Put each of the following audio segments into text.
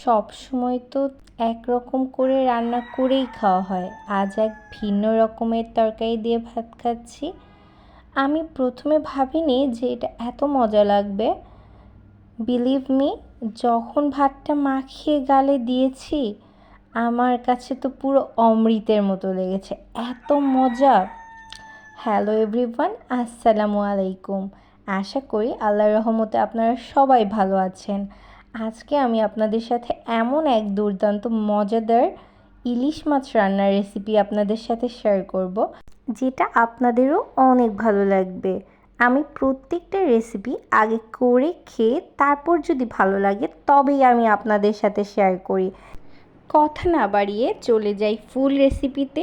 সব সময় তো একরকম করে রান্না করেই খাওয়া হয়। আজ এক ভিন্ন রকমের তরকারি দিয়ে ভাত খাচ্ছি। আমি প্রথমে ভাবিনি যে এটা এত মজা লাগবে। বিলিভ মি, যখন ভাতটা মাখিয়ে গালে দিয়েছি আমার কাছে তো পুরো অমৃতের মতো লেগেছে, এত মজা। হ্যালো এভরিওয়ান, আসসালামু আলাইকুম। আশা করি আল্লাহর রহমতে আপনারা সবাই ভালো আছেন। আজকে আমি আপনাদের সাথে এমন এক দুর্দান্ত মজাদার ইলিশ মাছ রান্নার রেসিপি আপনাদের সাথে শেয়ার করব, যেটা আপনাদেরও অনেক ভালো লাগবে। আমি প্রত্যেকটা রেসিপি আগে করে খেয়ে তারপর যদি ভালো লাগে তবেই আমি আপনাদের সাথে শেয়ার করি। কথা না বাড়িয়ে চলে যাই ফুল রেসিপিতে।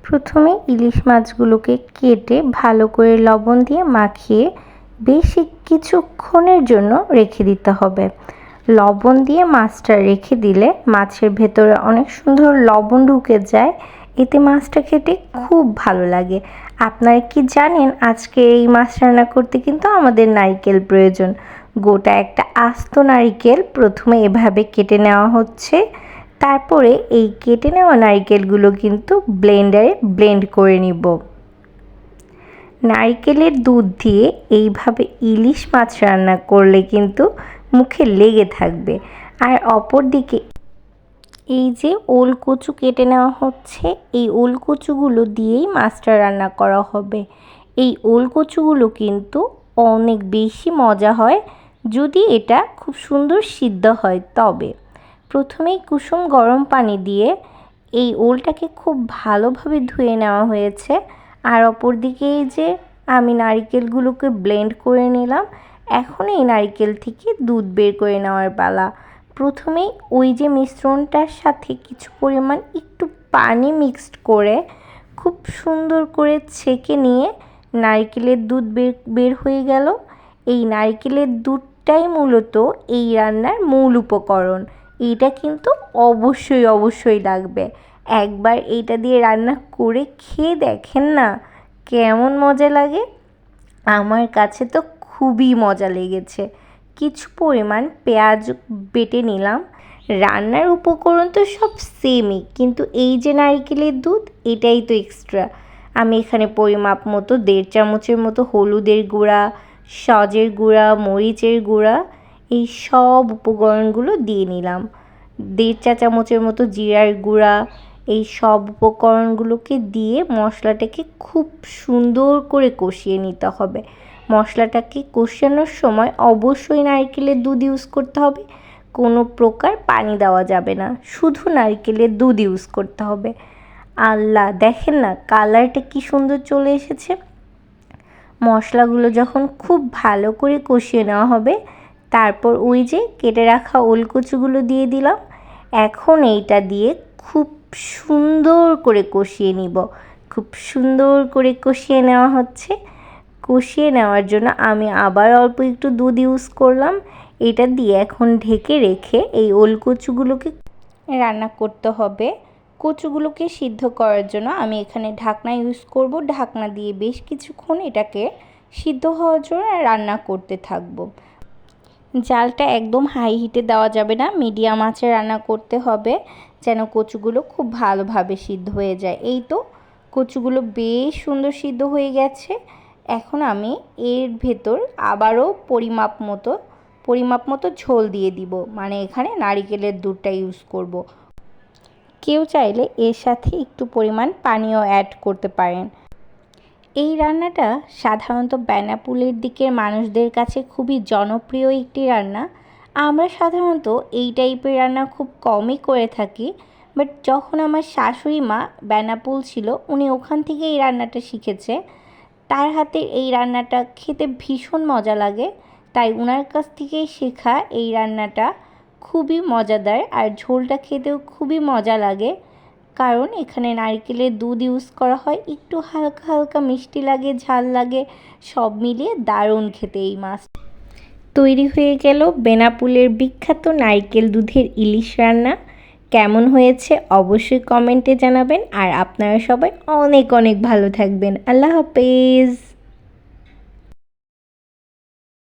প্রথমে ইলিশ মাছগুলোকে কেটে ভালো করে লবণ দিয়ে মাখিয়ে বেশ কিছুক্ষণের জন্য রেখে দিতে হবে। লবণ দিয়ে মাছটা রেখে দিলে মাছের ভেতরে অনেক সুন্দর লবণ ঢুকে যায়, এতে মাছটা খেতে খুব ভালো লাগে। আপনারা কি জানেন, আজকে এই মাছ রান্না করতে কিন্তু আমাদের নারকেল প্রয়োজন। গোটা একটা আস্ত নারকেল প্রথমে এভাবে কেটে নেওয়া হচ্ছে। তারপরে এই কেটে নেওয়া নারকেলগুলো কিন্তু ব্লেন্ডারে ব্লেন্ড করে নিব। নারকেলের দুধ দিয়ে এইভাবে ইলিশ মাছ রান্না করলে কিন্তু মুখে লেগে থাকবে। আর অপর দিকে এই যে ওল কচু কেটে নেওয়া হচ্ছে, এই ওল কচুগুলো দিয়েই মাছটা রান্না করা হবে। এই ওল কচুগুলো কিন্তু অনেক বেশি মজা হয় যদি এটা খুব সুন্দর সিদ্ধ হয়। তবে প্রথমেই কুসুম গরম পানি দিয়ে এই ওলটাকে খুব ভালোভাবে ধুয়ে নেওয়া হয়েছে। আর অপর দিকে এই যে আমি নারকেলগুলোকে ব্লেন্ড করে নিলাম। এখন এই নারকেল থেকে দুধ বের করে নেওয়ার পালা। প্রথমেই ওই যে মিশ্রণটার সাথে কিছু পরিমাণ একটু পানি মিক্সড করে খুব সুন্দর করে ছেঁকে নিয়ে নারকেলের দুধ বের হয়ে গেল। এই নারকেলের দুধটাই মূলত এই রান্নার মূল উপকরণ। এইটা কিন্তু অবশ্যই লাগবে। একবার এইটা দিয়ে রান্না করে খেয়ে দেখেন না কেমন মজা লাগে। আমার কাছে তো খুবই মজা লেগেছে। কিছু পরিমাণ পেঁয়াজ বেটে নিলাম। রান্নার উপকরণ তো সব সেমই, কিন্তু এই যে নারকেলের দুধ এটাই তো এক্সট্রা। আমি এখানে পরিমাপ মতো 1.5 চামচের মতো হলুদের গুঁড়া, সজের গুঁড়া, মরিচের গুঁড়া এই সব উপকরণগুলো দিয়ে নিলাম। 1.5 চা চামচের মতো জিরার গুঁড়া, এই সব উপকরণগুলোকে দিয়ে মশলাটাকে খুব সুন্দর করে কষিয়ে নিতে হবে। মশলাটাকে কষানোর সময় অবশ্যই নারকেলের দুধ ইউজ করতে হবে, কোনো প্রকার পানি দেওয়া যাবে না, শুধু নারকেলের দুধ ইউজ করতে হবে। আল্লাহ, দেখেন না কালারটা কি সুন্দর চলে এসেছে। মশলাগুলো যখন খুব ভালো করে কষিয়ে নেওয়া হবে তারপর ওই যে কেটে রাখা ওলকচুগুলো দিয়ে দিলাম। এখন এইটা দিয়ে খুব সুন্দর করে কষিয়ে নিব। খুব সুন্দর করে কষিয়ে নেওয়া হচ্ছে। কষিয়ে নেওয়ার জন্য আমি আবার অল্প একটু দুধ ইউজ করলাম। এটা দিয়ে এখন ঢেকে রেখে এই ওলকচুগুলোকে রান্না করতে হবে। কচুগুলোকে সিদ্ধ করার জন্য আমি এখানে ঢাকনা ইউজ করব। ঢাকনা দিয়ে বেশ কিছুক্ষণ এটাকে সিদ্ধ হওয়ার জন্য রান্না করতে থাকবো। জালটা একদম হাই হিটে দেওয়া যাবে না, মিডিয়াম আঁচে রান্না করতে হবে যেন কচুগুলো খুব ভালোভাবে সিদ্ধ হয়ে যায়। এই তো কচুগুলো বেশ সুন্দর সিদ্ধ হয়ে গেছে। এখন আমি এর ভেতর আবারও পরিমাপ মতো ঝোল দিয়ে দিব, মানে এখানে নারকেলের দুধটা ইউজ করব। কেউ চাইলে এর সাথে একটু পরিমাণ পানিও অ্যাড করতে পারেন। এই রান্নাটা সাধারণত বেনাপোলের দিকের মানুষদের কাছে খুবই জনপ্রিয় একটি রান্না। আমরা সাধারণত এই টাইপের রান্না খুব কমই করে থাকি, বাট যখন আমার শাশুড়ি মা বেনাপোল ছিল উনি ওখান থেকে এই রান্নাটা শিখেছে। তার হাতের এই রান্নাটা খেতে ভীষণ মজা লাগে, তাই ওনার কাছ থেকেই শেখা এই রান্নাটা খুবই মজাদার। আর ঝোলটা খেতেও খুবই মজা লাগে, কারণ এখানে নারকেলের দুধ ইউজ করা হয়, একটু হালকা হালকা মিষ্টি লাগে, ঝাল লাগে, সব মিলিয়ে দারুণ খেতে এই মাছ। তৈরি হয়ে গেল বেনাপোলের বিখ্যাত নারকেল দুধের ইলিশ রান্না। কেমন হয়েছে অবশ্যই কমেন্টে জানাবেন। আর আপনারা সবাই অনেক ভালো থাকবেন। আল্লাহ হাফেজ।